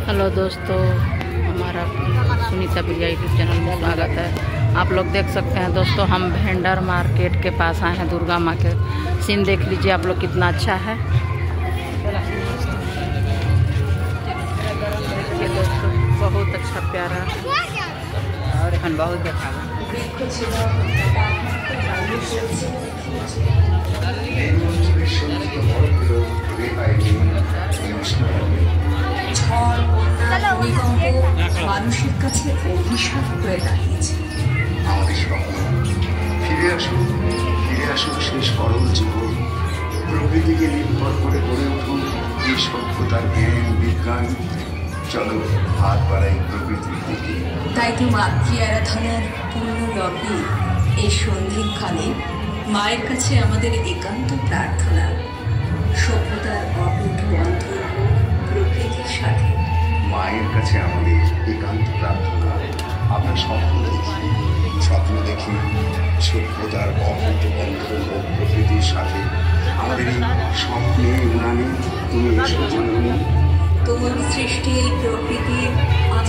Hello दोस्तों, हमारा सुनीता प्रिया YouTube channel में स्वागत है। आप लोग देख सकते हैं दोस्तों, हम भेंडर मार्केट के पास आए हैं। दुर्गा माँ के सीन देख लीजिए आप लोग, कितना अच्छा है। ये दोस्तों बहुत अच्छा प्यारा और এখন बहुत देखा মানুষের কাছে অভিশাপ হয়ে দাঁড়িয়েছে। আমাদের স্বপ্ন ফিরে আসুক সেই সরল জীবন। প্রকৃতিকে নির্ভর করে গড়ে উঠুন এই সভ্যতার জ্ঞান বিজ্ঞান। চলো হাত বাড়াই প্রকৃতির দিকে। তাই তো মাতৃ আরাধনার পূর্ণ লগ্নে এই সন্ধিক্ষণে মায়ের কাছে আমাদের একান্ত প্রার্থনা, সভ্যতার অটুট বন্ধন প্রকৃতির সাথে। মায়ের কাছে আমাদের একান্ত প্রার্থনা, আমরা স্বপ্ন দেখি সভ্যতার অভূত বন্ধন ও প্রকৃতির সাথে। আমাদের এই স্বপ্নে উড়ানে তুমি এসো জননী। তোমার সৃষ্টি এই প্রকৃতির আজ